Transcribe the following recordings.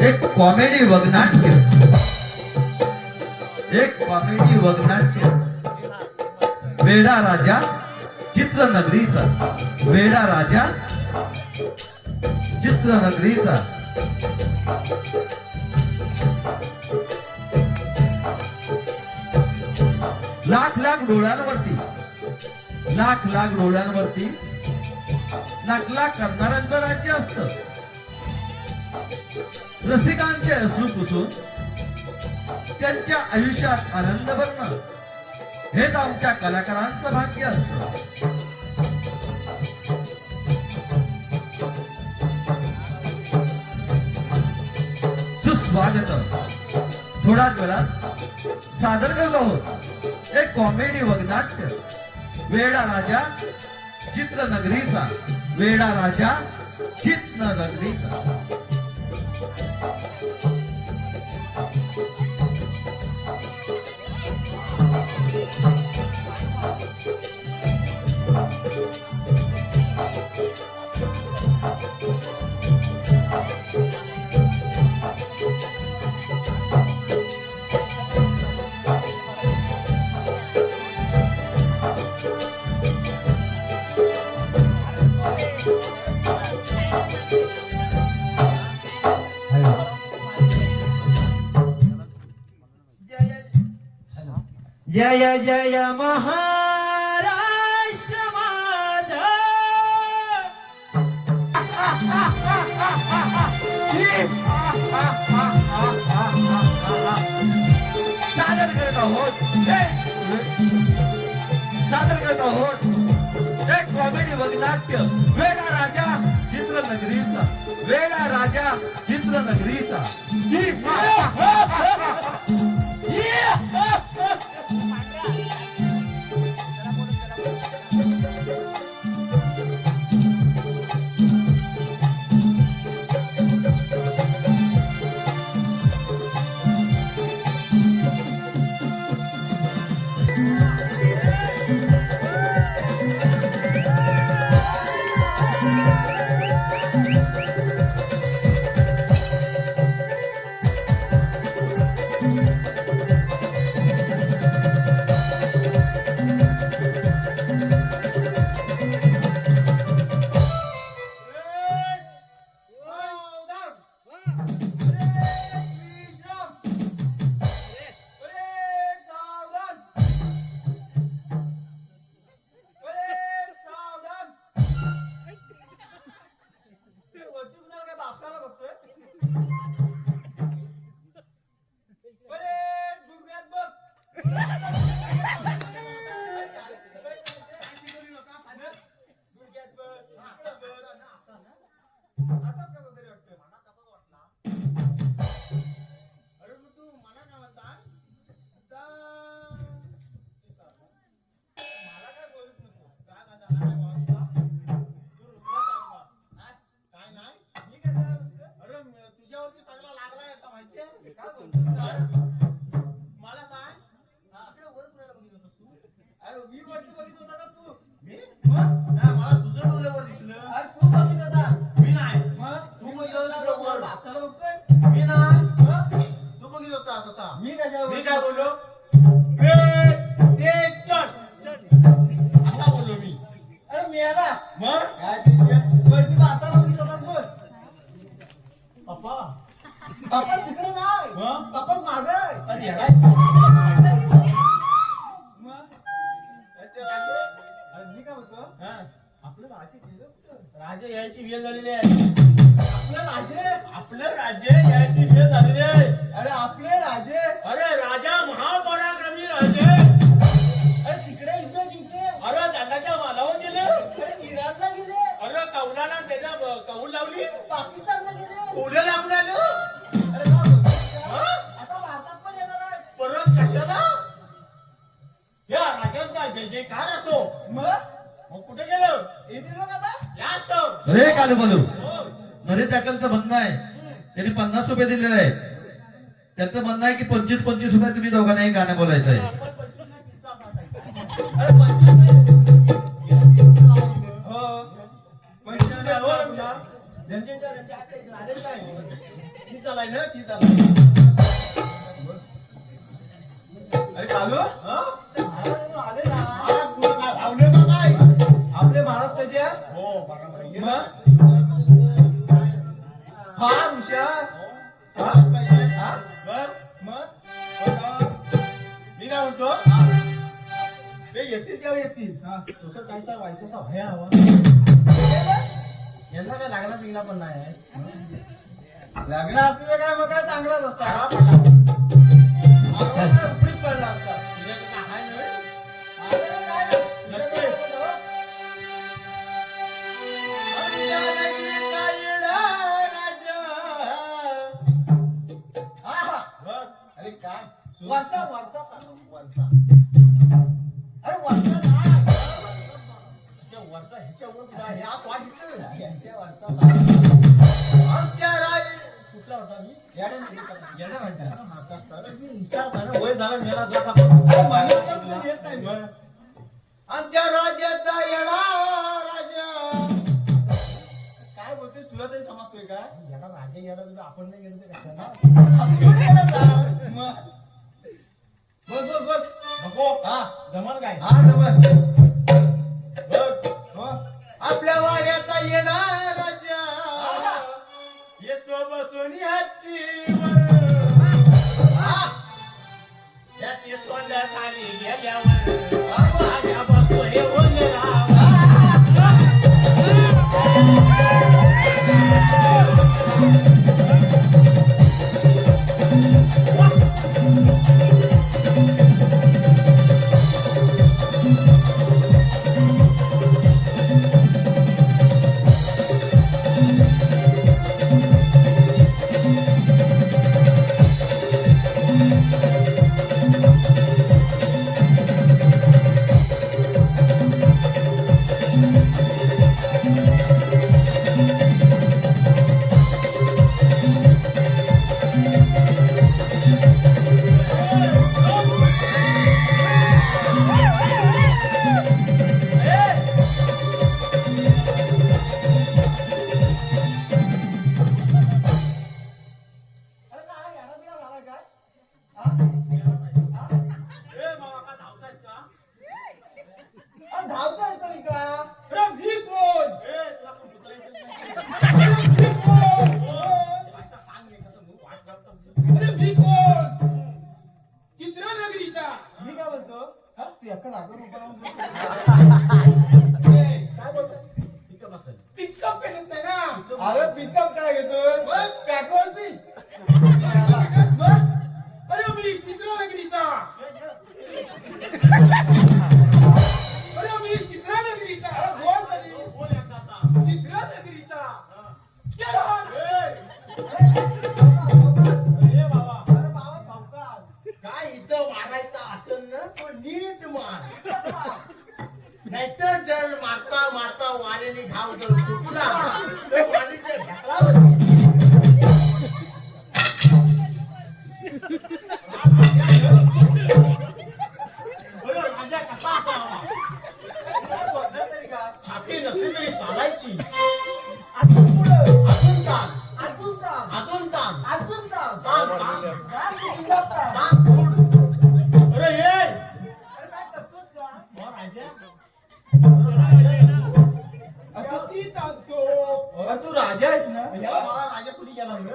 एक कॉमेडी वगनाट्य, एक कॉमेडी वगनाट्य. वेडा राजा चित्रनगरीचा, वेडा राजा चित्रनगरीचा. लाख लाख डोळ्यांवरती, लाख लाख डोळ्यांवरती नकला करणाऱ्यांचं राज्य असतं. रसिकांचे अश्रू पुसून त्यांच्या आयुष्यात आनंद भरणं हेच आमच्या कलाकारांचं भाग्य असतं. सुस्वागत. थोड्याच वेळात सादर करलो आहोत एक कॉमेडी वगनाट्य. वेडा राजा चित्रनगरीचा, वेडा राजा चित्रनगरीचा. जय जय महाराष्ट्र माझा. सादर करत आहोत, सादर करत आहोत एक कॉमेडी वगनाट्य. वेडा राजा चित्रनगरीचा, वेडा राजा चित्रनगरीचा. राजे यायची वेळ झालेली आहे. आपलं राज्य यायची वेळ झालेली आहे. अरे आपले राजे, अरे राजा महापराक्रमी राजे. अरे तिकडे युद्ध जिंकले. अरे जगाच्या मालावर गेले. अरे इराणला गेले. अरे कौलाला त्याच्या कौल लावली. पाकिस्तानला गेले. पुढे लागून आलं. अरे आता भारतात पण येणार आहे. परत कशाला? या राजांचा जय जयकार असो. मग कुठे गेलो? येतील मग आता. याच अरे कालू बोलू नरे चाकलचं म्हणणं आहे त्यांनी 50 रुपये दिलेले आहेत. त्यांचं म्हणणं आहे की 25 रुपये तुम्ही दोघांनाही गाणं बोलायचं आहे. चालाय ना ती चालाय. अरे कालू आले ना महाराज कुठं काय भावले का काय? आपले महाराज कसे आहेत? हो बरोबर आहे. मग? हा ऋषा हा? पाहिजे. हा? बर. मग? मी काय म्हणतो ते येतील तेव्हा येतील. हा. तसं कायसा व्हायचं भया हवा. यांना काय लागणार पिंगला पण नाही आहे. लग्न असते तर काय मग काय चांगलाच असता हा, पटा. काय उपडीत पडला असता तुझ्याकडे काय आहे नव्हे? अरे काय नाही. नक्की. आमच्या नगरीचा येडा राजा. हा, हा. बघ. अरे काय वरचा वरचा सांग वरचा अरे वरचा नाही वरचा ह्याच्यावर काय? ह्या तो इथं. यांच्या वरचा सांग. आमच्या राय कुठला होता मी येडा नाही का? येडा म्हणता मी विचारता ना वय झालं मेला जाता अरे मला तर कोणी येत नाही मी. आमच्या राजाचा येडा राजा. काय बोलतोस तुला तरी समजतोय का येडा राजा येडा तुझा आपण नाही गेलो तर कशाला? आपण येडा जा. मग बोल बोल बोल नको. हा जमल काय? हा जमत बघ. हो आपल्या वाड्याचा येडा राजा येतो बसून हत्तीवर. याची सोंड खाली गेल्यावर राजा बसतोय उंदरावर. अरे काय येडा बिडा झाला काय ए मामा का धावतायस का? अरे धावताय तरी का ए तुला पण कुत्रा येत नाही. आता सांग एकदा तर मग वाट बघतो. चित्रनगरीचा मी काय बोलतो तू एका जागेवर उभा राहून बोल. काय बोलतोय? ठीक आहे बसेल. पिकअप भेटत नाही ना. अरे पिकअप काय घेतोस मग? पेट्रोल पी अरे मी चित्रनगरीचा. अरे मी चित्रनगरीचा. बोल तरी बोल एकदा आता. चित्रनगरीचा. गेला. ए बाबा अरे बाबा सावकाश काय इथं मारायचा असेल ना तो नीट मार. नाहीतर जर मारता मारता वाऱ्याने घाव जर तुटला तर वाणीच्या ढकला होती. बरं राजा कसा असावा? काय बोलणार तरी का छाती नसली तरी चालायची. अजून पुढं अजून ताण अजून ताण अजून ताण अजून ताण ताण ताण काय तू बिनधास्त ताण. ताण फूट. अरे ये अरे काय करतोस का हो राजा. किती ताणतो. अरे तू राजा आहेस ना या मला राजा कुणी गेला ग?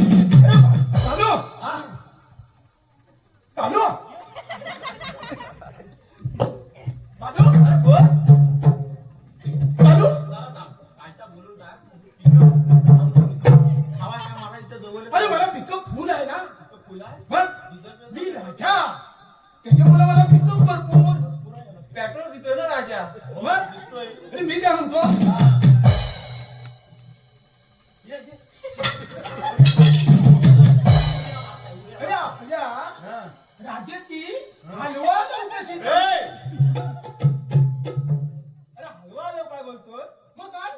चालो. चालो. चालो. अरे बोल चालो. जरा थांब. कायचा बोलू ना? हवा काय मला इथं जवळ अरे मला पिकअप फुल आहे ना. फुल आहे? मग मी राजा त्याच्यामुळे मला पिकअप भरपूर. पेट्रोल पितोय ना राजा मग दिसतोय. अरे मी काय म्हणतो ये, ये. अरे आपल्या राज्याची हलवा लवकाशी. ए! अरे हलवा देव काय बोलतोय मग काय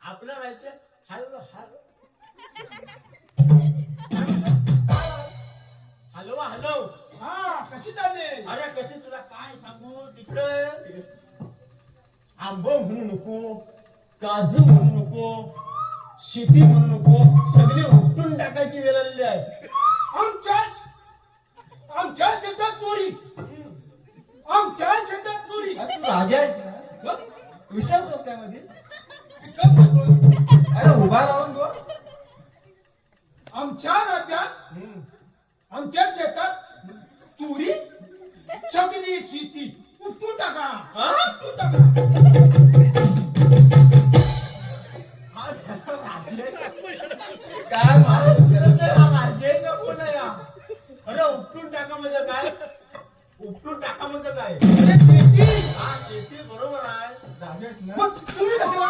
आपल्या राहायचे हलवा हलव. हा कशी चालले. अरे कशी तुला काय सांगू तिकडं आंब म्हणू नको, काजू म्हणू नको, शेती म्हणू नको, सगळे उपटून टाकायची वेळ आलेली आहे. आमच्या शेतात चोरी, आमच्या शेतात चोरी. अरे तू राजा आहेस ना, हं? विसरतोस काय मध्ये? पिकअप करतोय. अरे उभा राहून बोल. आमच्या राज्यात आमच्या शेतात चोरी, सगळी शेती उपटून टाका, उपटून टाका. काय मारत राजे का कोण आहे हा? अरे उपटून टाका म्हणजे काय? उपटून टाका म्हणजे काय? अरे शेती. हा शेती बरोबर आहे. राजा आहेस ना? मग तुम्ही कशाला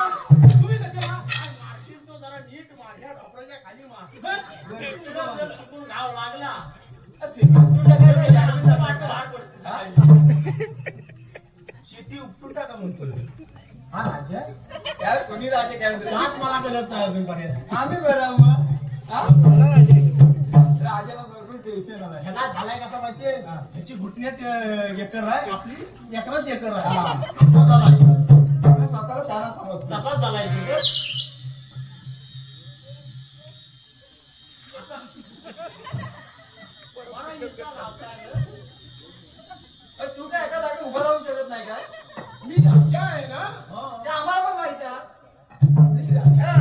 आणि मारशील तो जरा नीट माझ्या डॉक्टरच्या खाली मार. हं? तुला जर चुकून घाव लागला शेती उपटून टाकायचं तर आमचा पाठ भार पडते सकाळी. शेती उपटून टाका म्हणतो. हा राजा आहे? यार कोणी राजा काय म्हणतो? हात मला कळत नाही अजूनपर्यंत. आम्ही बरं मग हा? राजाला भरपूर टेन्शन आलाय. ह्याला झालाय कसा माहितीये? ह्याची घुटण्यात एकर आहे, आपली एकरात एकर आहे. हा. असा झालाय. स्वतःला शाळा समजतो. तसाच झालाय तुझं. अरे तू काय एका जागी उभं राहून शकत नाही काय? मी राजा आहे ना. ते आम्हाला पण माहिती आहे. मी राजा.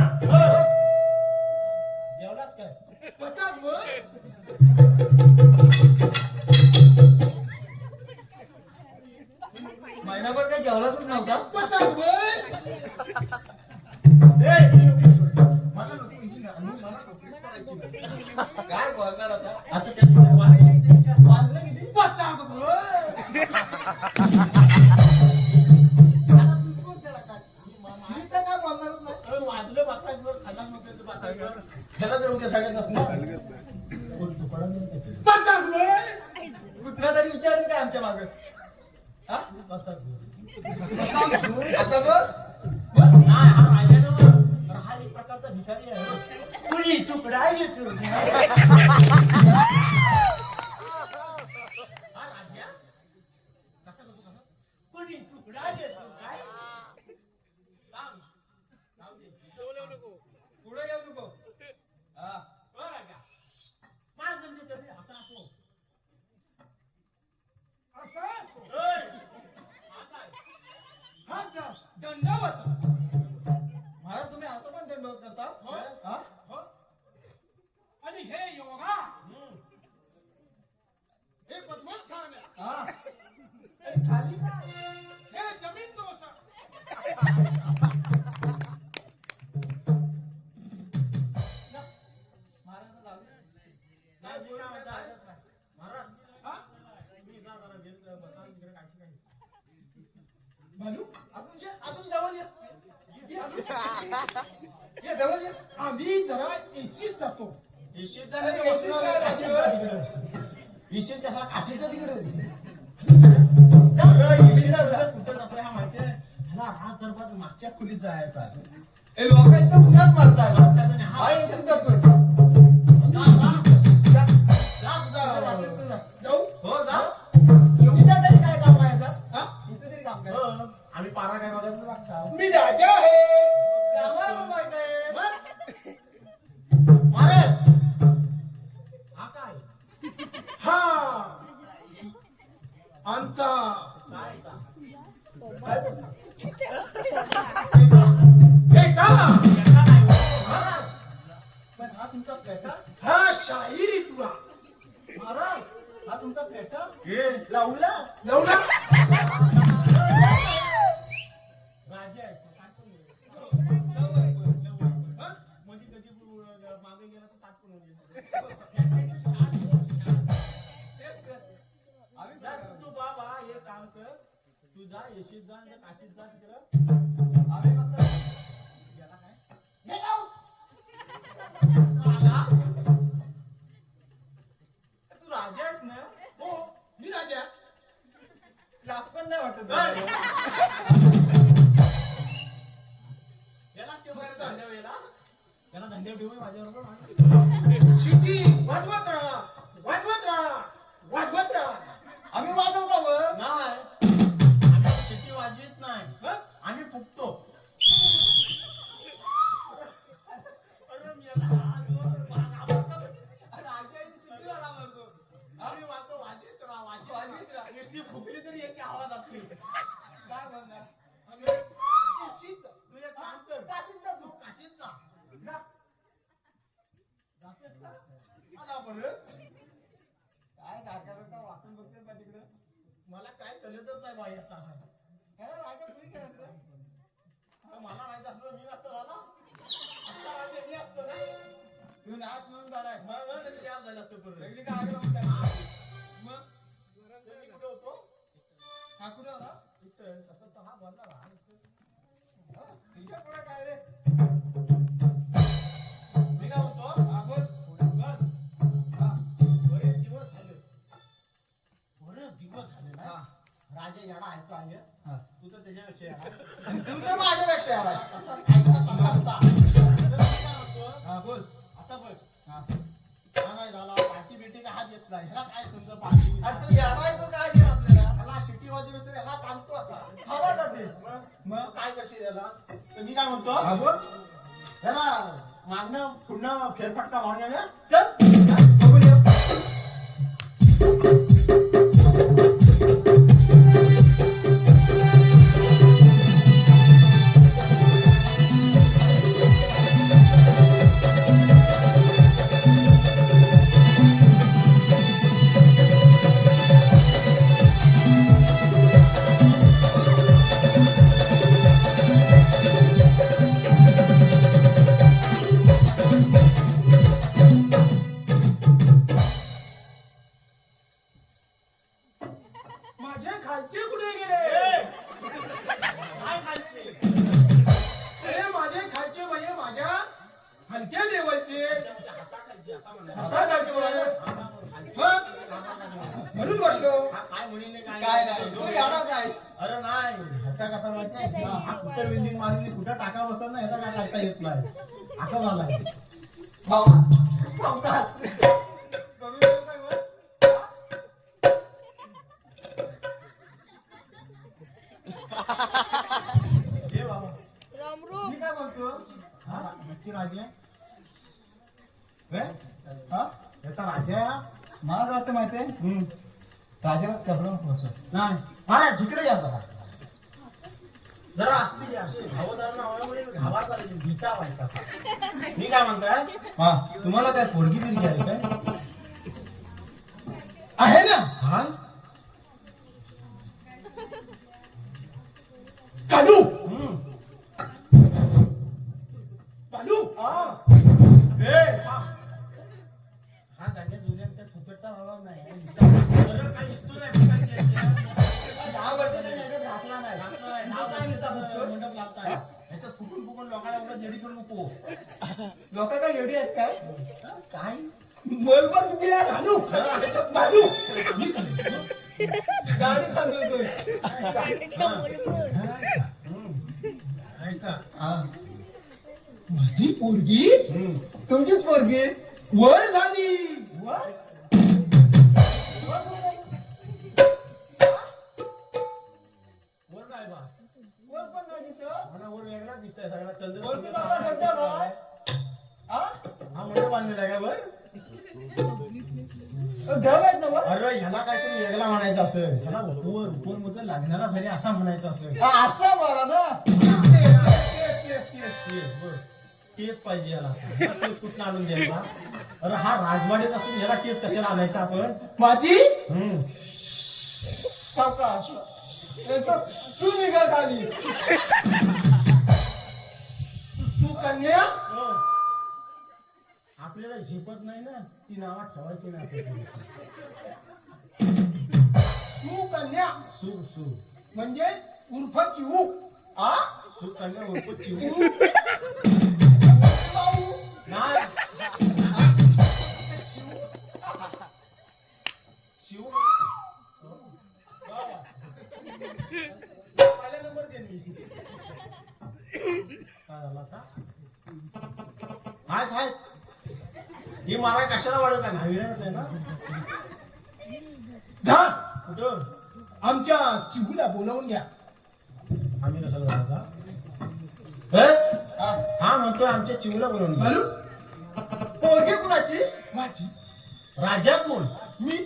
जेवलाच काय? पचाक वर. महिनाभर काय जेवलाच नव्हता. पचाक वर. मला नको ही ना, मला नोकरीच करायची नाही. काय बोलणार आता? आता त्यांनी वाचली त्यांच्या. वाजलं किती? पचाक वर. मी तर काय बोलणारच नाही. अरे वाजलं बाचांवर, खाना नको बाचांवर. ह्याला जर उद्या सांगत नसणार. कोण तू पडा नाही तिथे. पचाक वर. कुत्रा तरी विचारेल काय आमच्या मागे? हा? बाचांवर. आता बघ. नाही, हा राजा नव्हता. तर हा एक प्रकारचा भिकारी आहे. कुणी तुकडा येतो. हा राजा कसा करतो कसा? कुणी तुकडा देतो काय? थांब. थांब दे. पुढे येऊ नको. हा. हो राजा. मार तुमच्या चरणी असा असो. असा असो. ओय. हा काय? हा दंडवत. महाराज तुम्ही असं पण दंडवत करता? हो. हा? हो. आणि हे योगा, हे पद्मस्थान आहे. हा. अरे खाली काय? हे जमीन दोष. महाराज जाऊ दे. नाही, मी काय म्हणतो आहे? जायचंच नाही. महाराज, हा? मी जा जरा गेलो बसा तिकडे काशी काही. बालू, अजून ये, अजून जवळ ये. ये जवळ ये. आम्ही जरा एसीत जातो. इशित अरे, इशित काय तिकडे. इशित कशाला काशीच्या तिकडे. इशित जा. कुठं जातोय हा माहितीये? ह्याला राज दरबार मागच्या खोलीत जायचा. हे लोक इथं उन्हात मारताय. मारताय. हा येशील जातोय. जा, जा. जा. जा, जा. तू जा. जाऊ. हो जा. इथं तरी काय काम आहे आता? हा? इथं तरी काम हो. काय? आम्ही पारा काय बघायला लागता. मी राजा आहे. आम्हाला पण माहित आहे. मग महाराज, हा काय? हा आमचा काय का? काय बोलता? बेटा, बेटा. बेटा नाही हो. महाराज, पण हा तुमचा पेटा? हा शाहिरी तुला महाराज, हा तुमचा पेटा? हे लावला? लावला. राजा आहे. काय करू? हं? मध्ये कधी मागे गेला तर ताट पण होईल. आम्ही जा तू बाबा हे काम कर. तू जा येशीत जा आणि काशीत जा तिकडं. आम्ही फक्त गेला काय? हे जाऊ. आला. तू राजा आहेस ना? हो, मी राजा. लाज पण नाही वाटत ओय. तुला? याला ठेवायला धंद्यावर याला. याला धंद्यावर ठेवू माझ्याबरोबर. शिटी वाजवत राहा, वाजवत राहा, वाजवत राहा. आम्ही वाजवतो मग. नाही. आम्ही शेती वाजवीत नाही. हं? आम्ही परत काय सारखा सारखा वाकून बघते बा तिकडं. मला काय कळतच नाही बाई आता काय राजा कुणी केलं तुला? मला माहित असलं मी नसतं झाला आता राजा मी असतो ना तू नाच म्हणून झालाय. मग नाही याद झालं असतं परत सगळी काय आगलं म्हणताय? मग मी कुठे होतो हा कुठं होता? इथं तसं तर हा भरला लहान हा, तुझ्या पुढं काय रे? मी काय होतो हा, बोल. हा, बरेच दिवस झाले ना हा. राजा येडा आहे तो आहे हा. तू तर त्याच्यापेक्षा येडा आणि तू तर माझ्यापेक्षा आलाय. तसा ऐका तसा असता तर मी काय म्हणतो, हा, बोल. आता बघ हा. हा नाही झाला पार्टी बिटी का हात येत नाही ह्याला काय समजा पार्टी आणि तू यालाय तू काय केलं आपल्याला? ह्याला शिटी वाजून तर ह्याला ताणतो असा हवा जाते. मग काय करशील याला तर मी काय म्हणतो हा, बोल. ह्याला मागणं पुन्हा फेरफटका मागण्या चल. बघून ये. माझे खालचे कुठे गेले? काय खायचे अरे माझे खालचे म्हणजे माझ्या हलक्या लेवलचे हाताखालचे असं म्हणा हाता खालचे म्हणाले. मग म्हणून म्हटलो काय म्हणीने काय नाही. तू यालाच आहे. अरे नाही ह्याचा कसा माहिती हा कुठं बिल्डिंग मारली कुठं टाका बसत नाही ह्याचा काय करता येत नाही असं झालाय भावा, सावकाश. कमी बोल काय बोल? हे बाबा राम राम मी काय बोलतो? हा नक्की राजा हे? हा? याचा राजा आहे हा? मला काय वाटतं माहितीये? राजाला कपडा नको बसवा. नाही महाराज जिकडे या जरा जरा असते असे भावदार नावामुळे घावात आले भीता व्हायचा असा. मी काय म्हणताय हा. तुम्हाला काय पोरगी बिरगी आहे काय आहे ना हा कालू कालू ए, हा गाड्या जुन्या त्या फुकटचा भावा नाही बरं, काही दिसतो नाही भिकाची अशी. 10 वर्ष त्याने याच्यात घातला नाही. नाव काय घेता मंडप लागताय ह्याच्यात फुकून फुकून लोकांना एवढं जेडी करू नको लोक काय एवढी आहेत काय? काय बोल पण तुम्ही यार. कालू कालू मी कालू. गाडी थांबवतोय. ऐका हा. माझी पोरगी तुमचीच पोरगी. वर झाली. वर? वर नाही बा वर पण नाही दिसत. मला वर वेगळा दिसतंय सगळा चंद्र वर तुझा आपला शब्द भाव. हा? हा मंडप बांधलेला आहे का वर ढग आहेत ना वर? अरे ह्याला काहीतरी वेगळा म्हणायचं असेल ह्याला वर वर मधलं लागणारा घरी असा म्हणायचं असेल हा, असं बोला ना. केस पाहिजे याला केस कुठं आणून द्यायचा अरे हा राजवाडीत असून ह्याला केस कशाला आणायचा आपण माझी सावकाश. याचा सू निघाल खाली. सुकन्या आपल्याला झेपत नाही ना ती नावात ठेवायची नाही आपल्याला. सुकन्या सु सु म्हणजे उर्फ चिऊ. आ? सुकन्या उर्फ चिऊ नाही शिव पहिला नंबर दे मी काय झाला का हाय ही मारा कशाला वाढत आहे नाही ना जा कुठं आमच्या चिहूला बोलावून घ्या. आम्ही कशाला जायचा हा म्हणतोय आमच्या चिवला बोलून घे. कालू पोरगी कुणाची? माझी राजा कोण मी.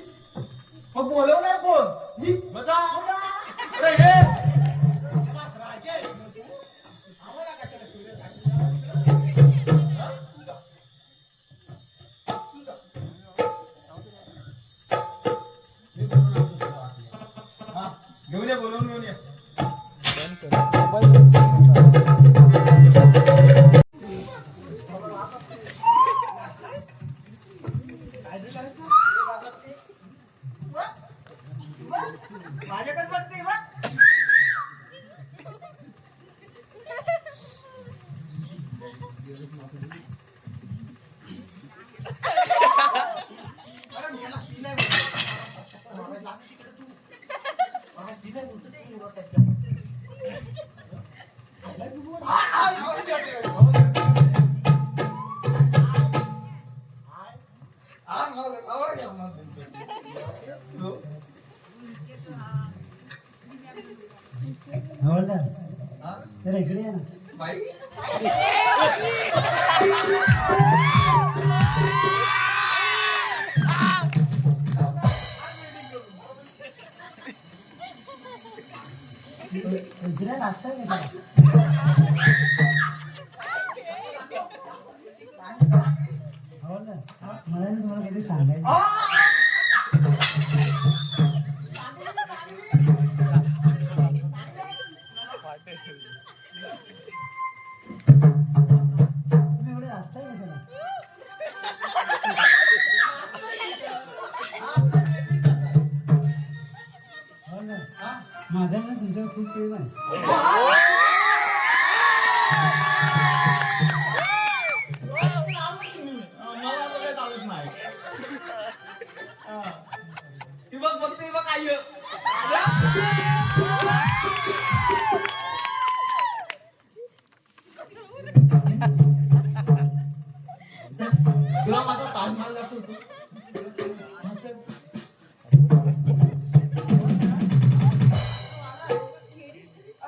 मग बोलवणार कोण? मी बघा अरे हे राजा आहे. आम्हाला कशाला चिवले माझ्याकडे बघते बघ. जरा इकडे ये ना. इकडे नाश्ता आहे का? हो ना. मला ना तुम्हाला काहीतरी सांगायचं. तुम्ही एवढे नाश्ता आहे कशाला? हो ना. माझा ना तुमच्यावर खूप प्रेम आहे. ती बघ बघते बघ आई. तुला माझा ताजमहल दाखवतो.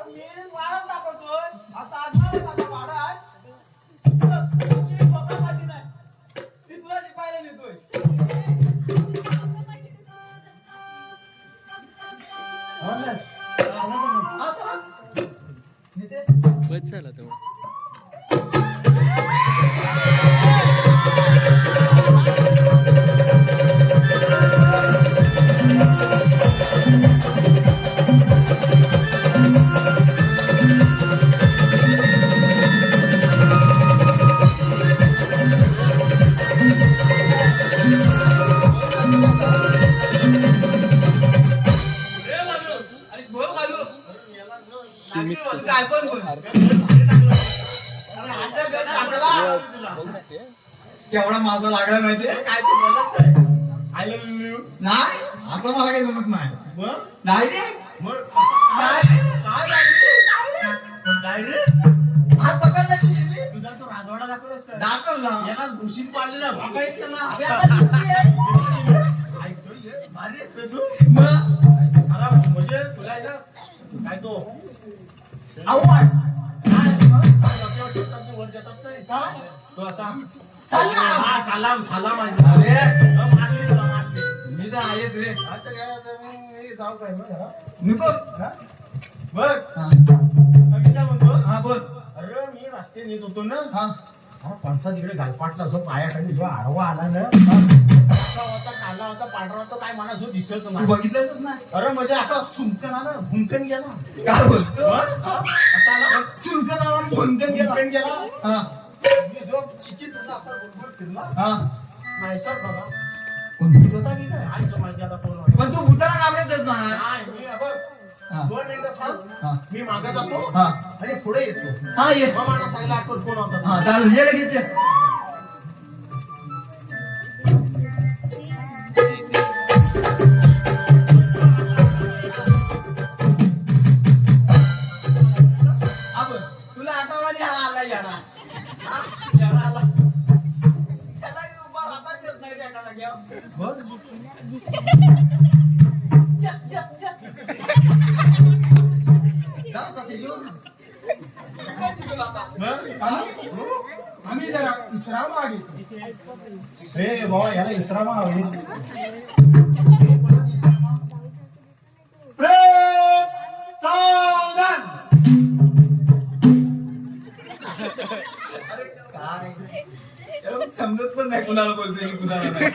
मी वाढत दाखवतोय. हा ताजमहल माझा वाडा आहे. तुझी स्वतः माझी नाही. ती तुला शिकायला नेतोय. हो ना. हा, चला. नेते. आणि बोल घालू. काय पण बोल. अरे आता गड टाकला. केवढा माझा लागला माहितीये काय तू बोललास काय आय लव्ह यू नाही असं मला काही जमत नाही नाही रे काय रे हात पकडला की तुझा तो राजवाडा दाखवलास का दाखवला याला घुशीत पाडलेला भागा येत त्याला भारी आहेस रे तू मग अरे म्हणजे तुला आहे ना काय तो आवड वर देतात नाही तो असा सलाम सलाम अरे मारली तुला मारली मी तर आहेच रे आता काय जाऊ काय नको बघ मी काय म्हणतो हा बोल अरे मी रस्ते नेत होतो ना हा कोणसा तिकडे गालपाटला असं पायाखाली जो आडवा आला ना असा होता काला होता पांढरा होता काय मला जो दिसत नाही बघितलंच नाही अरे म्हणजे असा सुमकन आला भुंकन गेला काय बोलतो असा आला सुमकन आला भुंकन गेला हा मी जो चिकीत होता असा बरोबर फिरला हा नाहीसा बाबा कोण भूत होता की काय आई जो माझ्या आता फोन पण तू भूताला घाबरतच नाही मी अब 2 मिनिटं थांब मी मागे जातो आणि पुढे येतो हा ये मग मला सांगितलं आठवत कोण होता हा चालेल ये लगेच ये अब तुला आठवला हा आला याला याला आला त्याला उभा राहताच येत नाही त्या एका जागेवर बघ आम्ही जरा विश्राम मागितलो. हे बाबा याला इस्रामा आवडी प्रेम सावधान अरे काय एवढं समजत पण नाही कुणाला बोलतोय की कुणाला नाही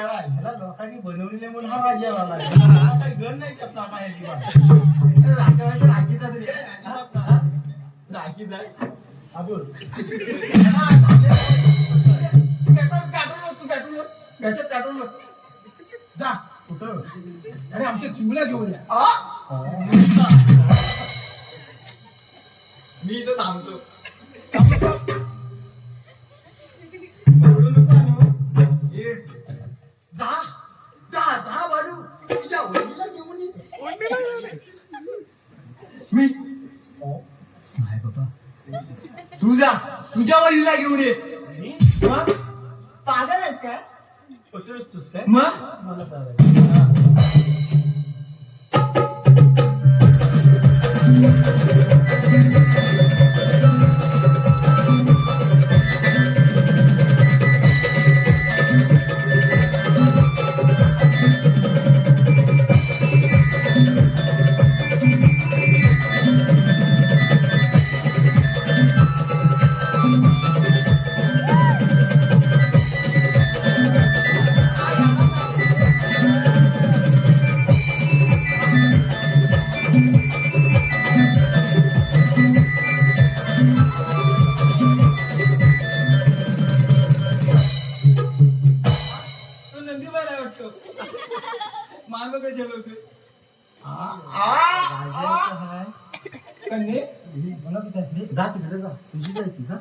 याला ह्याला लोकांनी बनवलेले म्हणून हा राजा वाला आहे. हा काही गण नाही त्यातला बाहेर किंवा राजा म्हणजे राखीचा तरी आहे. अजिबात ना. राखीचा आहे. अबोल. कशात काढून बघ. जा कुठं? आणि आमच्या चिमल्या घेऊन या. मी इथं थांबतो. पकडू नको आणि मग. ये. जा जा जा बाजू तुझ्या वहिनीला घेऊन ये. मी नाही बाबा तू जा तुझ्या वहिनीला घेऊन ये. मग पागल आहेस काय? पटतोस काय? मग मला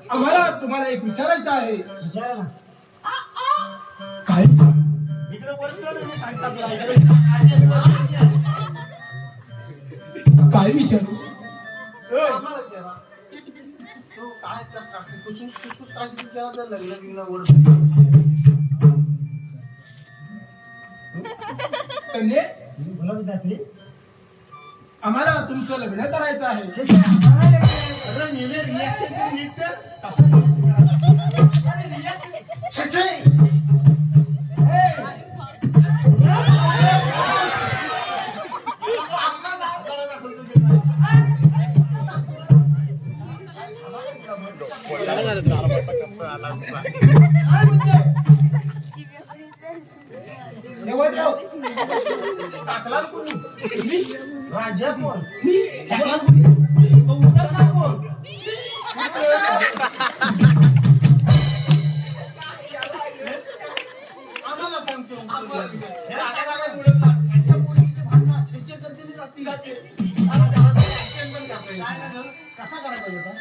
आम्हाला तुम्हाला एक विचारायचं आहे. काय इकडे वर्ष सांगतात काय विचारू? कन्ये आम्हाला तुमचं लग्न करायचं आहे. राजा कोण? आम्हाला सांगतो कसा करायला पाहिजे होता?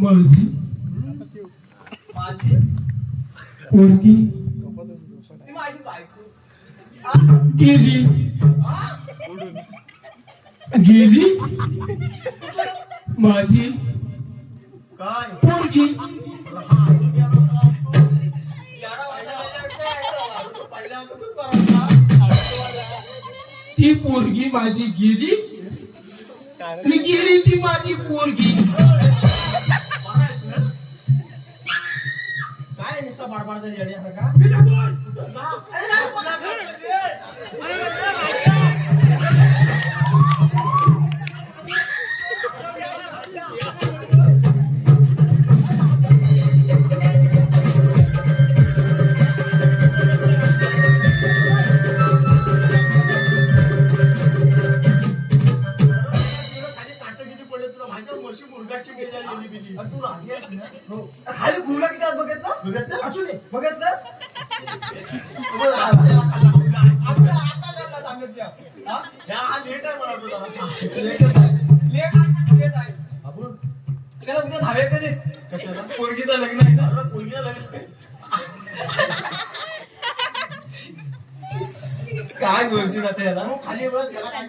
माझी माझी पोरगी ती माझी बायको. गेली गेली माझी काय पोरगी ती पोरगी माझी गेली आणि गेली ती माझी पोरगी. काय नुसतं बाडबाडचा येण्यासारखा? खाली गुला किती आज बघितलं असू दे बघितलं पोरगीचं लग्न आहे ना पोरगीचं लग्न काय बोलशील आता याला खाली बघ याला काय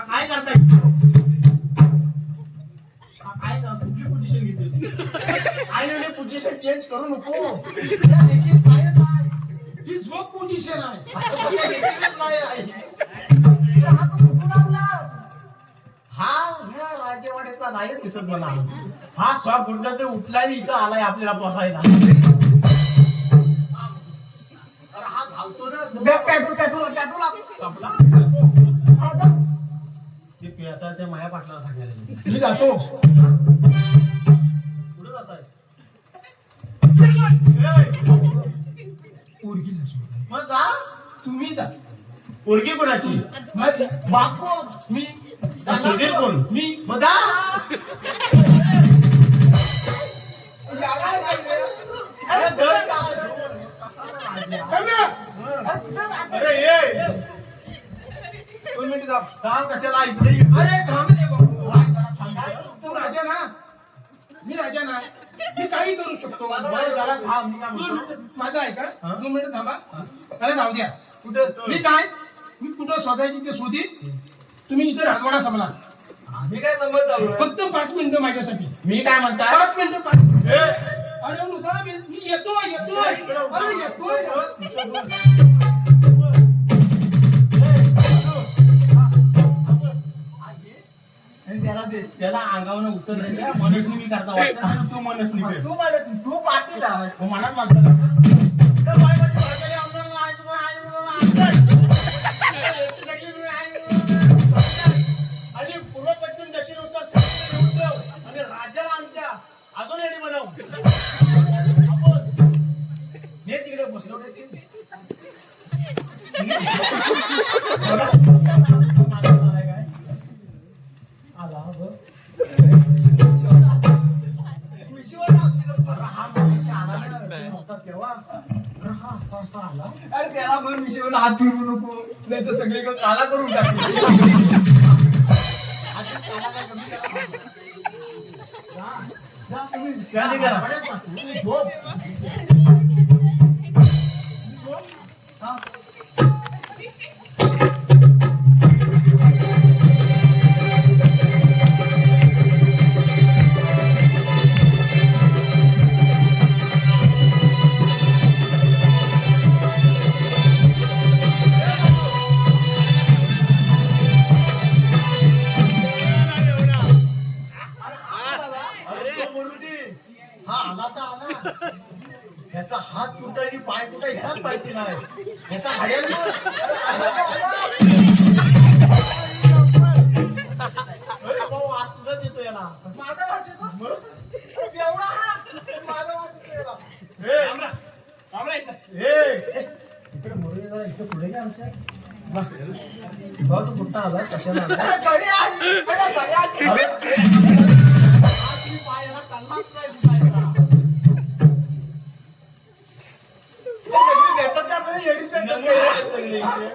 काय करताय काय कुठली पोझिशन घेतली आई पोझिशन चेंज करू नको ही झोप पोझिशन आहे. हा ह्या राजेवाड्याचा नाही दिसत मला. हा स्वा कुठला ते उठला आणि इथं आलाय आपल्याला बसायला. अरे हा धावतो ना संपला. ते पेटाच्या माया पाटला सांगायला मी जातो. कुठं जात आहेस? पोरगीला सोड. मग जा. तुम्ही जा. पोरगी कोणाची? माझी. बाप कोण? मी. सुधीर कोण? मी. मग जा. अरे दर का? अरे ये. 2 मिनिटं थांब. काम कशाला इकडे ये. अरे थांब रे बाबू. काय जरा थांबा. तू राजा ना. मी राजा ना. मी काही करू शकतो. बरं, जरा थांब. मी काय दोन म्हणतो? मिनिटं. माझं ऐका. हा? 2 मिनिटं थांबा. मला जाऊ द्या. कुठं? मी काय? मी कुठं स्वतःची ते शोधित. तुम्ही इथे राजवाडा समला. मी काय समजतो? फक्त 5 मिनिटं माझ्यासाठी. मी काय म्हणताय? 5 मिनिटं 5. ए, अरे नुका मी येतोय. अरे येतोय. त्याला अंगावर उत्तर द्यायला मनस्नी मी करता वाटतं. तू मनस्नी कर. तू पाटील आहे. हो, मनात माणसं आणि पूर्व पश्चिम दक्षिण उत्तर उत्तर आणि राज्याला आमच्या अजून येणे बनव. आपण हे तिकडे बसलो अरे त्याला पण मिशेवर हात फिरवू नको, नाही तर सगळे काला करून टाकतील. ह्याचा हात कुठं आणि पाय कुठं ह्याच माहिती नाही. ह्याचा घड्याळ भाऊ आज तुझाच येतो याला. माझा वास येतो? एवढा हात? माझा वास येतो याला. इकडे मोरे जरा इकडे पुढे घ्या आमच्या. भाऊ तू कुठं आला? कशाला आला? अरे घडी आली. अरे घडी आली. आज मी पायाला चाललाच नाही दिसायचा. हे सगळी भेटत का नाही? एडीच भेटत नाही.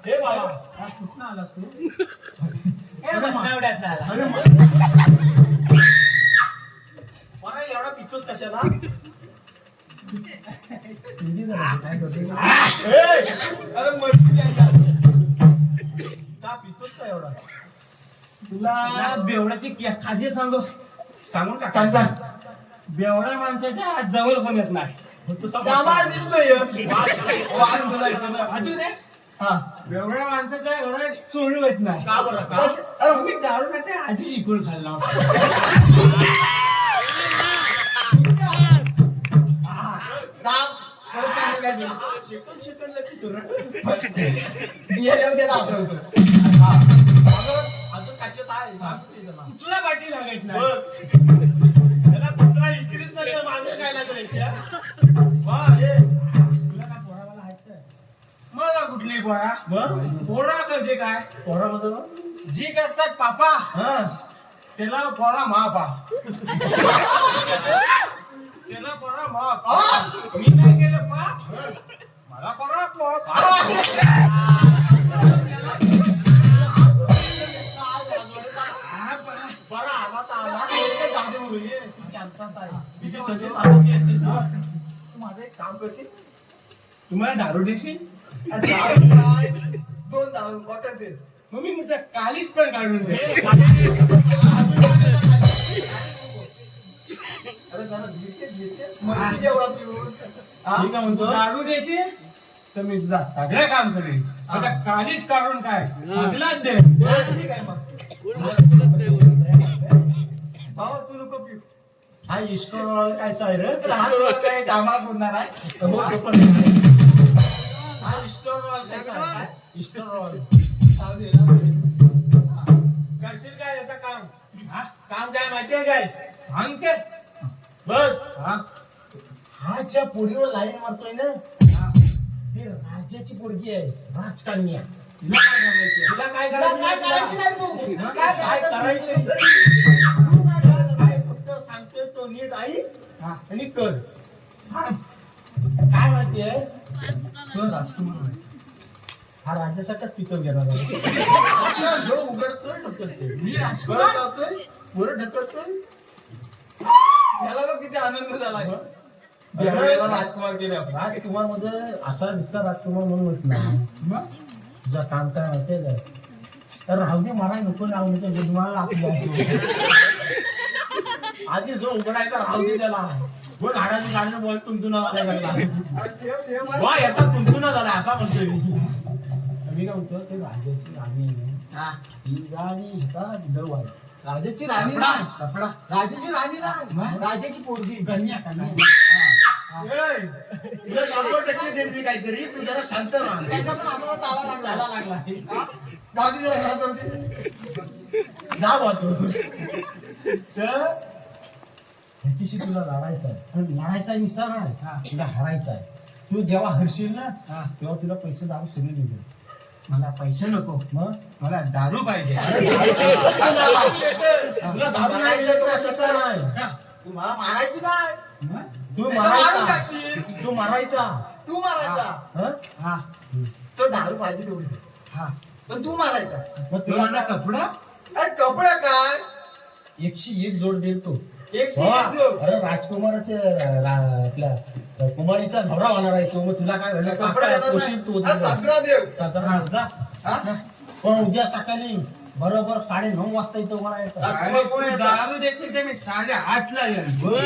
हे बाबा आज कुठं आलास तू? अरे मला एवढा पितोस कशाला? अरे मर्जी द्यायची. का पितोस का एवढा? तुला बेवड्याची खासियत सांगू सांगून का? सांग सांग. बेवड्या माणसाच्या हात जवळ कोण येत नाही. आम्हाला दिसतोय वास तुला इकडं. अजून एक हा. बेवड्या माणसाच्या एवढ्या चोळू येत नाही. का बरं का? अरे मी दारू खाते आजी शिकून खाल्ला. काम परत सांगू काय ते? शिकून शिकून लकी तुरं. ये येऊ दे ना आठवतं. अजून कशात आहे? सांग की त्याला. तुला पाठी लागायच नाही. बघ. त्याला कुत्रा इकरीत नाही तर मागे काय लागलं इथे? वा, हे. तुला काय पोरावाला आहेत काय? मला कुठली पोरा मग? पोरा म्हणजे काय? पोराबद्दल? जी करतात पापा हा. त्याला पोरा मापा. त्याला पोरा माप. मी नाही केलं पाप मला पोरा पाप. बरं आला तर आला. हे गाडी उभी आहे. ती चालतात आहे. तिची सगळी साधकी आहे तशी. तू माझं एक काम करशील? तुम्हाला दारू देशील अरे दारू काय? 2 दारू बॉटल दे. मग मी तुमच्या कालीत पण काढून दे. अरे जरा घेते. मर्जी जेवढा पिऊन. हा? ठीक आहे म्हणतो. दारू देशील तर मी तुझा सगळं काम करेन. आता कालीच काढून काय सगळ्यात दे. ठीक आहे मग. भावा तू नको पिऊ. हा इस्टोर कायचा आहे रे तर हा तुला काही कामाला बोलणार आहे. हो, ते पण आहे. हा इस्टोर कायचा आहे इस्टोर करशील काय याचं काम हा? काम काय माहितीये काय सांगते बघ हा हा ज्या पोरीवर लाईन मारतोय ना ती राज्याची पोरगी आहे राजकन्या तिला काय करायचं तिला काय करायचं नाही तू काय काय करायचं नाही. तू काय करायचं नाही. फक्त सांगतोय तो नीट आई हा. आणि कर सांग काय माहितीये तो राजकुमार आहे. हा राज्यासाठीच पिकअप घेणार आहे. आपला जो उघडतोय ढकलतोय. मी बरं राजकुमार जातोय, बरं ढकलतोय. याला बघ किती आनंद झाला यावेळेला राजकुमार केले आपण. राजकुमार मध्ये असा दिसता राजकुमार म्हणून म्हटलं मग तुझं काम काय माहितीये काय तर राहू दे मला नको लावून ते गुदमाला आधी जो उघडायचा राहू दे त्याला बोल हाडाची गाडीनं बोल तुंतुना झाला अरे ते मला- वा याचा तुंतुना झाला असा म्हणतोय मी काय म्हणतो ते राजाची राणी आहे. ही गाणी हिचा जवळ आहे. राजाची राणी कपडा नाही. कपडा राजाची राणी नाही राजाची पोरगी कन्या कन्या ए, तुला 100% देईन मी काहीतरी तू जरा शांत राहा. त्याचा पण आम्हाला चाला लागला दादी जरा घरात जाऊ दे. जा बा तू तर ह्याच्याशी तुला लढायचं आहे पण लढायचा निस्तार नाही तुला हरायचा आहे. तू जेव्हा हरशील ना तेव्हा तुला पैसे दारू सगळे देतो. मला पैसे नको मग मला दारू पाहिजे तुला दारू नाही दिलं तर कशाचा नाही सांग. तू मला मारायची नाही. मग? तू मारून मारायचा टाकशील. तू मारायचा तू मारायचा. हं? हा तो दारू पाहिजे तेवढी दे. हा पण तू मारायचा. मग तुला मला कपडा अरे कपडा काय 101 जोड देईल तो एक से एक जोड. अरे राजकुमाराचे आपल्या कुमारीचा नवरा होणार आहे तो. मग तुला काय झालं कपडा देतात पोशील तू ना. अरे साजरा देव. साधारण जा. हा? पण उद्या सकाळी बरोबर 9:30 वाजता इथं मला यायचं. राजकुमार कोण तू येतात? दारू देशील ते मी 8:30 येईल तुला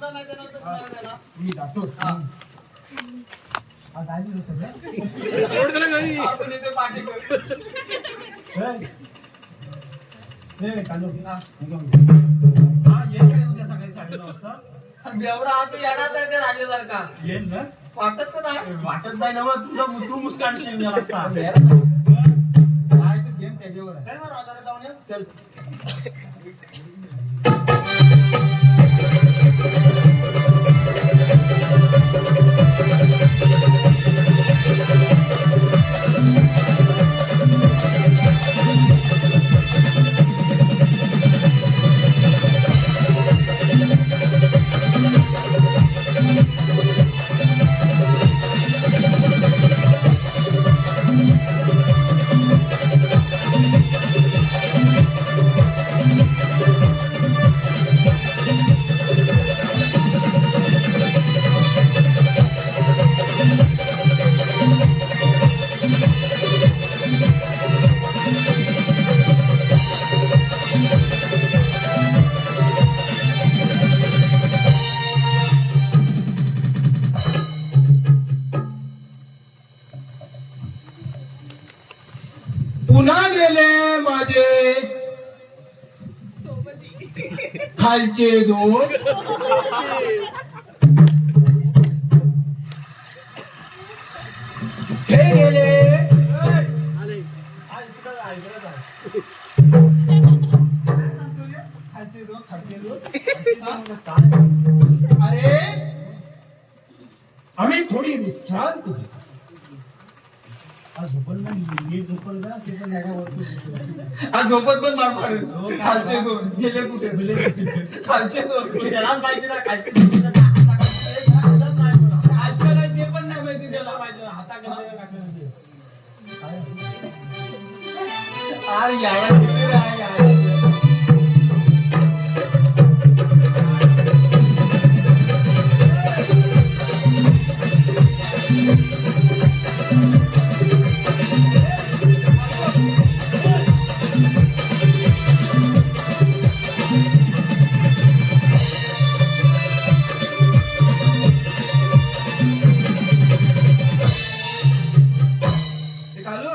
नाही देणार तर कोणाला देणार? मी जातो हा, गाडी दिसत आहे. आपण इथे पाठी करू. हे, काढू. हा, ये काय उद्या सकाळी 9:30 वाजता. एवढा हात येणार आहे त्या राजासारखा. येईल ना वाटत तर नाही. वाटत नाही ना मग तुझा तू मुस्कानशील मला आता. काय काय ते गेम त्याच्यावर आहे. मग राजाकडे जाऊन ये. चल पुन्हा गेले माझे खालचे दोन हे गेले हा, इकडं जा, इकडं जा. खालचे दोन, खालचे दोन. अरे आम्ही थोडी विश्रांती घेतो. आज झोपल ना मी झोपल का ते पण याच्यावर हा, झोपत पण मार पाडेल. खालचे दोन गेले कुठे खालचे दोन त्याला माहिती ना खालचे दोन खालचं नाही ते पण नाही माहिती त्याला. अरे याला किती आहे यार. ते घालू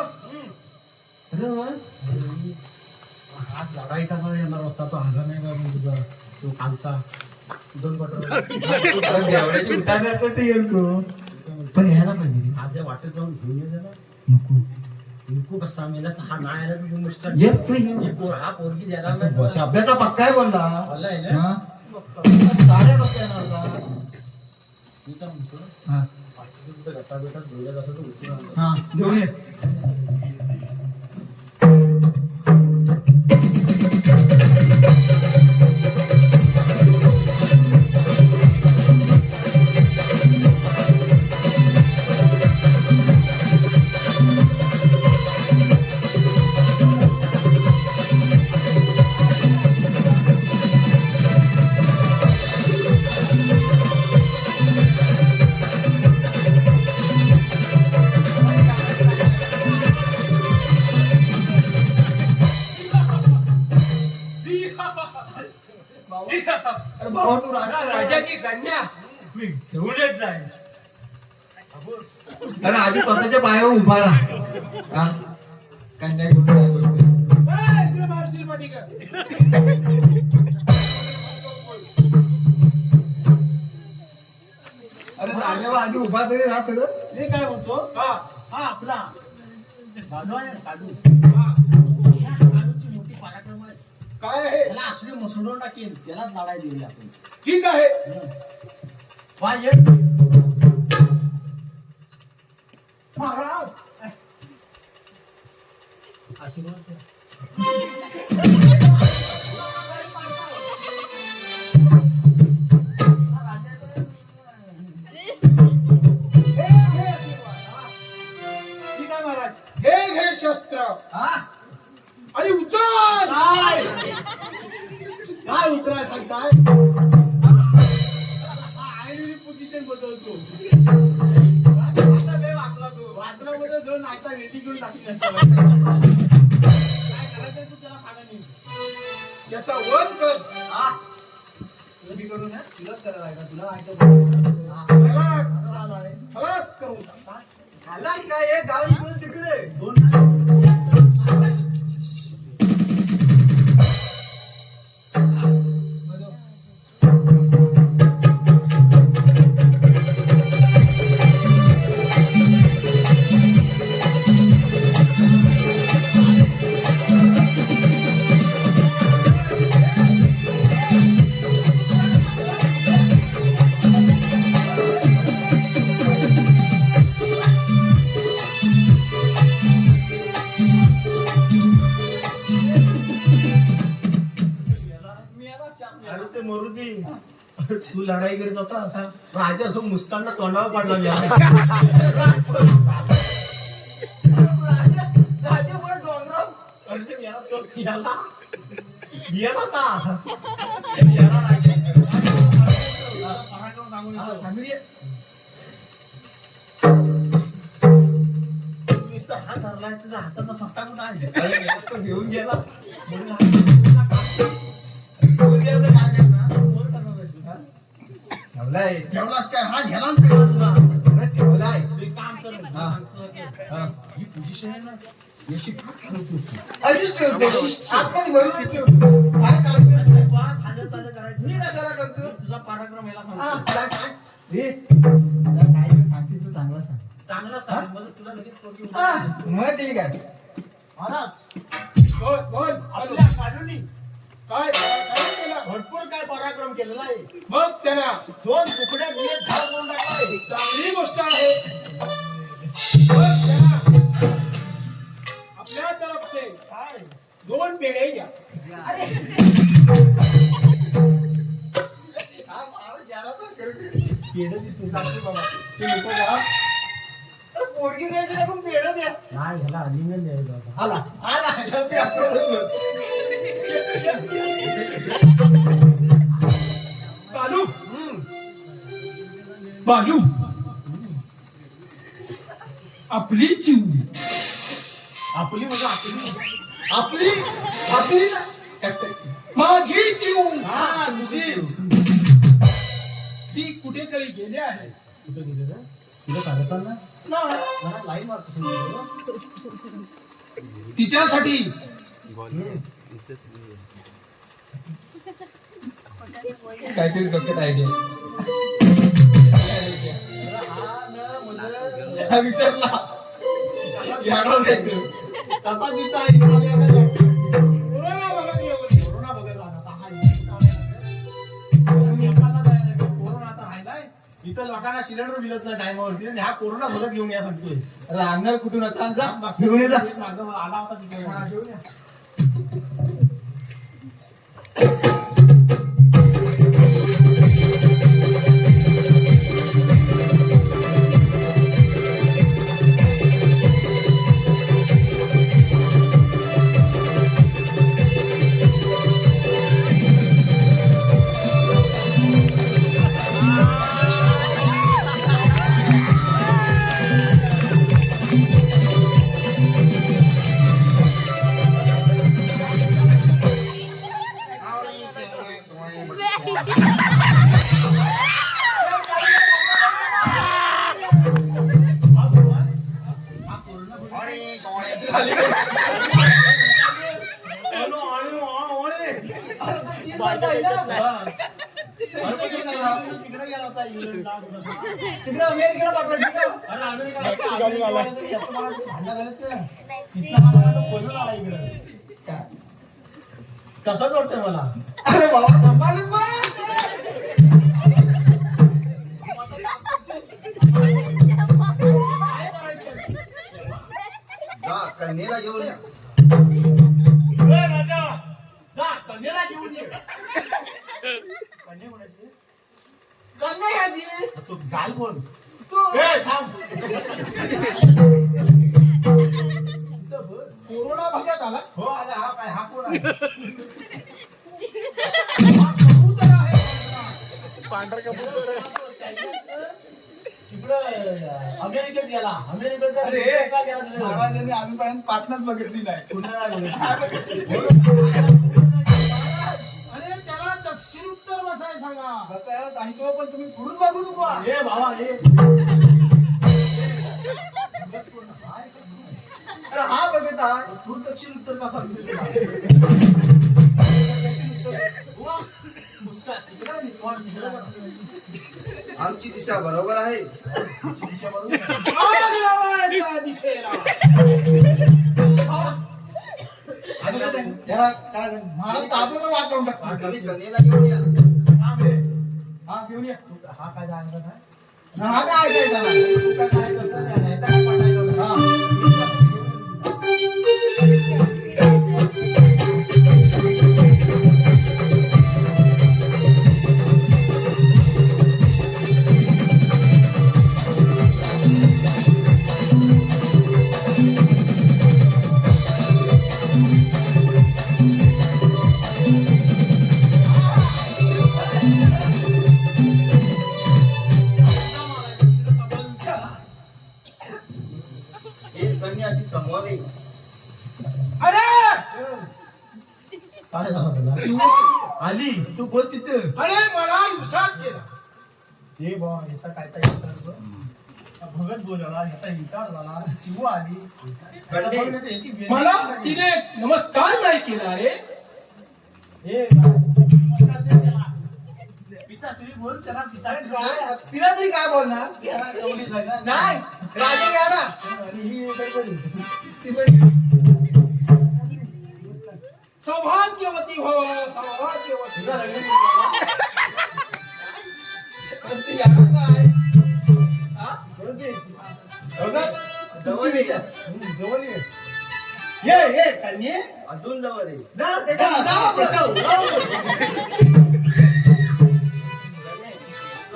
आता तो आला नाही बाबा तुझा तो कालचा 2 बटर देवड्याची उठाने असते ते येईल तू पण यायला पाहिजे आद्या वाटेत जाऊन घेऊन ये जरा नको नको कसा मेला हा नाही आला तू मस्त येत तू ये हा पोरगी द्यायला नाही शब्दाचा पक्का आहे बोलला आला आहे ना हा. साड्या कसं येणार आता? मी काय म्हणतो हा. गटा बेटा बोलत असं तर उचलून आणलं. हा घेऊन ये अरे भावा तू राजा राजाची कन्या मी घेऊनच जाईल. अरे आधी स्वतःच्या पायावर उभा राहा हा? कन्या घेऊन जायचं. इकडे मारशील पाटीकर. अरे जागेवर आधी उभा तरी राहा सगळं मी काय म्हणतो हा, हा आपला काढू आहे ना, काढू हा. या काढूची मोठी पराक्रम आहे काय आहे? त्याला असली मुसडून टाकेल त्यालाच लढाई देऊया आपण ठीक आहे. वा ये महाराज आशीर्वाद द्या. हे घे आशीर्वाद. हा. ठीक आहे महाराज हे घे शस्त्र हा आणि उचल. काय काय उतराय सांगताय आयरी पोझिशन बदलतो वाचला मध्ये जो नाश्ता रेडी करून टाकली काय करायचं तू त्याला खाणं नाही त्याचा वध कर. हा रेडी करू ना तुलाच करायला आहे का तुला ऐकत खलास करून टाक. आला काय हे गाव इकडून तिकडे दोन अरे ते मरुदी तू लढाई करीत होता राजा असं मुस्कांना तोंडावर पडला मी अरे ते याला तो याला याला का याला राजा पराक्रम सांगून येतो. नुसतं हात धरलाय तुझ्या हाताचा सट्टा कुठं आहे अरे तो घेऊन गेला म्हणून हा ठेवलाय ठेवलास काय हा घ्याला ना ठेवला तुझा अरे ठेवलाय एक काम कर हा. ही पोझिशन आहे ना याशी फार खाली तू अशीच ठेवते आतमध्ये भरून ठेव काय करायचं खाल्लं चाललं करायचं मी कशाला करतो तुझा पराक्रम याला हा, सांगतो मला सांग. हे, तुला काय ते सांगते तू चांगला सांग चांगला सांग मला तुला लगेच पोरगी हा, उचलते. मग ठीक आहे महाराज बोल बोल आपल्या काढूनी काय काय केलं? भरपूर काय पराक्रम केलेला आहे मग त्यांना 2 तुकड्या दिले घाल करून टाकलाय चांगली गोष्ट आहे. मग त्यांना आपल्या तरफचे काय 2 पेढे द्या. हा, महाराज याला तर करू दे. पेढं देतो लागते बाबा. ते नको बा. अरे, पोरगी द्यायची टाकून पेढं द्या नाही ह्याला आलिंगन द्यायचं होतं. आला आला ते आपलं. बालू बालू आपली जीव आपली म्हणजे आपली आपली आपली ना. माझी जीव हा तुझीच ती कुठेतरी गेले आहे. कुठं गेले रे तुला सांगतात ना मला लाईन मारतो समजलं. तिच्यासाठी काहीतरी डोक्यात आयडिया विचारला कसा दिसता कोरोना बघत कोरोना आता राहिलाय इथं लोकांना सिलेंडर मिळत नाही टायमावरती आणि हा कोरोना बघत घेऊन या सांगतोय राहणार कुठून आता जा घेऊन ये जा आला होता तिथे घेऊन या तिकडे अमेरिकेला पाठवायचं तसंच वाटतंय मला अरे बाबा संभाळून कन्हेला घेऊन या राजा जा कन्याला घेऊन ये कन्या कोणाची कन्या याची तू जाल कोण तू थांब कोरोना भागात आला हो आला हा काय हा कोण आहे कबूतर आहे तिकडं अमेरिकेत गेला अमेरिकेत अरे का गेला तुझ्या? महाराजांनी आम्ही पर्यंत पाटणाच बघितली नाही पुन्हा नाही अरे त्याला दक्षिण उत्तर बसाय सांगा बसायला सांगितलं पण तुम्ही पुढून बघू नको हे भावा हे अरे हा बघत आहे तू दक्षिण उत्तर का सांगतो आमची दिशा बरोबर आहे दिशा बरोबर आग लावायचा दिशेला महाराज तापलं तर वाटवून टाकतो कन्याला घेऊन या थांब रे हा घेऊन या हा काय जाणार काय हा काय ऐकायचं ना तू काय काय करतो नाही याचा काय पाठायचं हा अशी समोर अरे काय झालं तुला आली तू बोल तिथं अरे मला विश्वास केला हे बा याचा काय काय विचार भगत बोलला याचा विचार झाला चिवू आली मला तिने नमस्कार नाही केला रे हे नमस्कार दे त्याला पिताश्री बोल त्याला काय तिला तरी काय बोलणार नाही राजा घ्या ना आणि ही गडबडी ती पण सौभाग्यवती हो सौभाग्यवती तुझा रंग ती यायला काय हा करून दे जवळ ये. जवळ ये ये कन्ये अजून जवळ ये. जा त्याच्या जा, जा,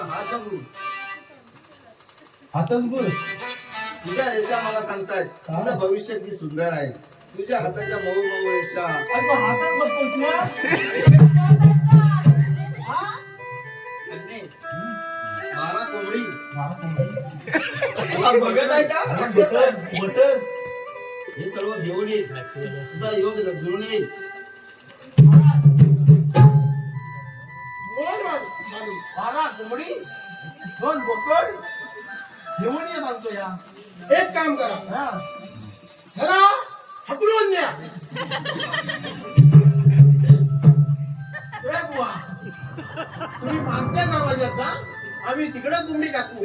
हात बघू हातच बोल तुझ्या रेषा मला सांगतायत तुझं भविष्य किती सुंदर आहे तुझ्या हाताच्या मऊ मऊ रेषा अरे पण हातात बघतोस ना कन्ये, मारा कोंबडी तुला बघत आहे का बटन हे सर्व घेऊन ये तुझा योग जुळून येईल बोल मारू. मारा कोंबडी दोन बोकड घेऊन ये सांगतो या एक काम करा हा जरा हकलून न्या ए बुवा तुम्ही मागच्या दरवाज्यात जा, आम्ही तिकडे कोंबडी टाकू.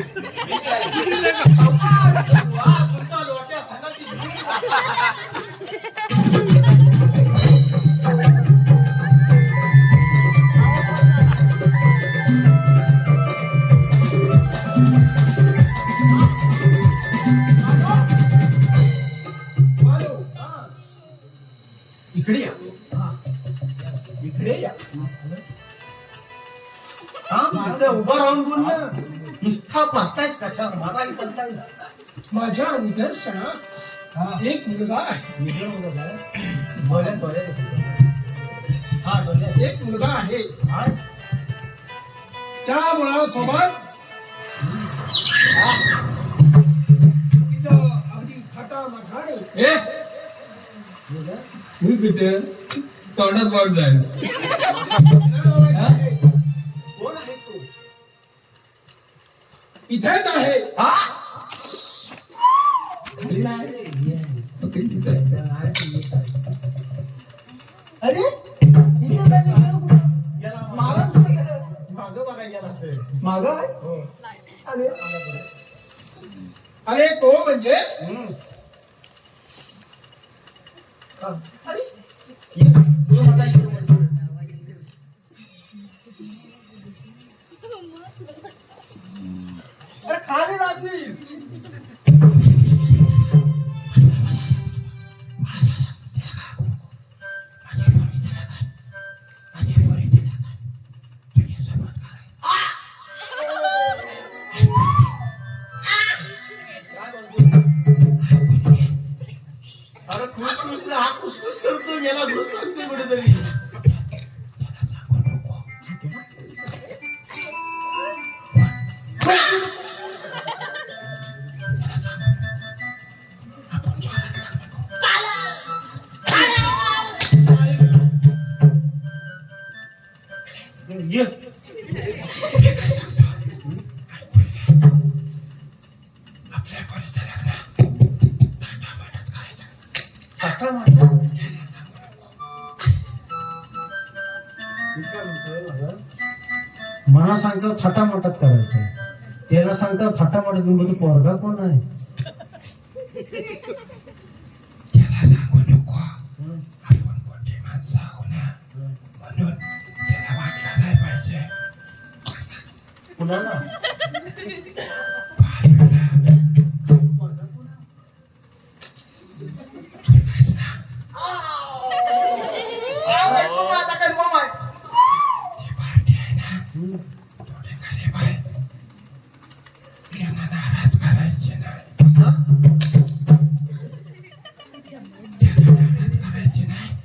तुमचा लोट्या सांगा ती हॅलो. इकडे या. इकडे या. इथं उभं राहून बोल ना. नुसता पत्ताच कशा मारायला पत्ता माझ्या निदर्शनास एक मुलगा आहे. एक मुलगा आहे. त्या मुलासोबत तिचं अगदी खटामखाने ए मी कुठे तोंडात वाट जाईल. कोण आहे तू? इथेच आहे. अरे इथे काय गेला? मारा कुठे गेला? मागं बघा गेला असेल. मागं आहे? हो. अरे अरे तो म्हणजे अरे तू आता इकडे बोलतो. अरे खाली जाशील. अरे खुश हा खुसखुस करतो गेला घुस सांगतो कुठेतरी. ये मला सांगतात थाटामाटात करायचंय, त्याला सांगतात थाटामाटात. म्हणजे पोरगा कोण आहे? त्याला सांगू नको आपण मोठी माणसं आहो ना म्हणून त्याला वाटलं नाही पाहिजे. कुणाला?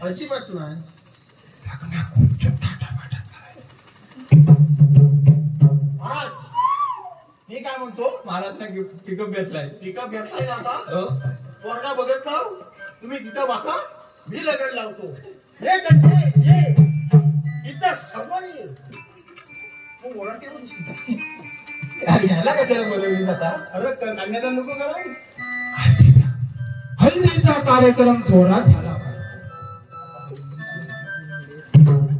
अजिबात नाही. महाराज मी काय म्हणतो, मला पिकअप भेटलाय. पिकअप घेतलाय ना आता. हो. पोरगा बघितला तुम्ही तिथं बसा, मी लगन लावतो. हे गड्डे ये इथं समोर ये. तू ओरडते पण शिकता. अरे ह्याला कशाला बोलवली आता? अरे कन्यादान नको करा. हल्दीचा कार्यक्रम जोरात झाला पाहिजे.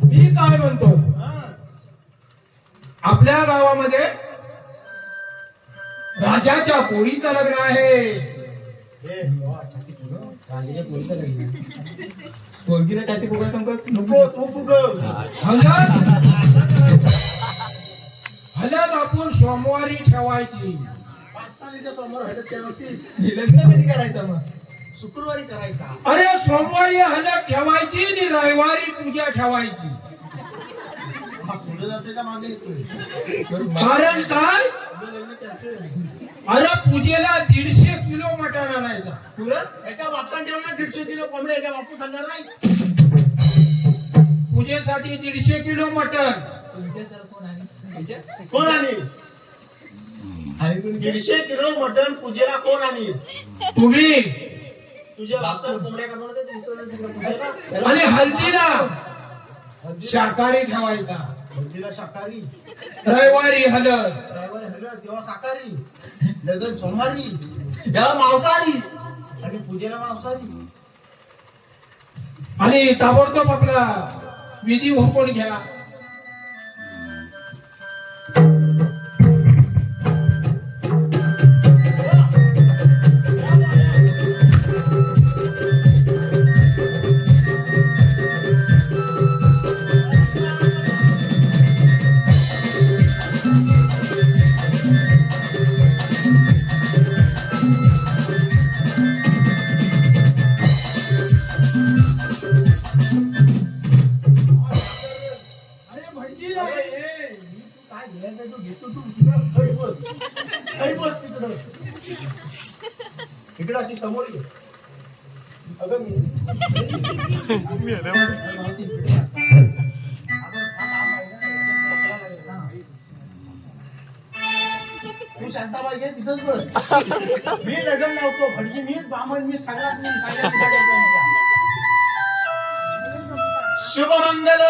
मी काय म्हणतो, आपल्या गावामध्ये राजाच्या पोरीचं लग्न आहे. पोरगीला छाती फुगा सांगतो. नको तू फुगव. हलद आपण सोमवारी ठेवायची. पाचतालीच्या समोर हलत त्यावरती लग्न कधी करायचं मग? शुक्रवारी करायचा. अरे सोमवारी हलद ठेवायची आणि रविवारी पूजा ठेवायची. हा पुढे जाते का मागे येतोय? कारण काय? पुढे लग्न कॅन्सल. अरे पूजेला 150 किलो मटण आणायचा. याच्या बापान ठेवला 150 किलो कोंबडे, याच्या बापू सांगणार नाही. पूजेसाठी 150 किलो मटण. कोण आणील? आणि तुम्ही 150 किलो मटण पूजेला कोण आणील? तुम्ही. तुझ्या बापाला कोंबड्या करणार होते, तुमचं पूजेला. आणि हल्दीला शाकाहारी ठेवायचा. हळदीला शाकाहारी, रविवारी हलद. ड्रायव्हर हळद तेव्हा शाकाहारी, लगन सोमवारी याला मांसाहारी आणि पूजेला मांसाहारी. आणि ताबडतोब आपला विधी होऊन घ्या. तुझी आहे. ए, मी तू काय घ्यायचं तो घेतो तू तिकडं खाई बस तिकडं इकडं अशी समोर घे अगं तू शांताबाई घे तिथंच बस मी लग्न लावतो म्हणजे मीच बामण मी सगळ्यात मी शुभमंगल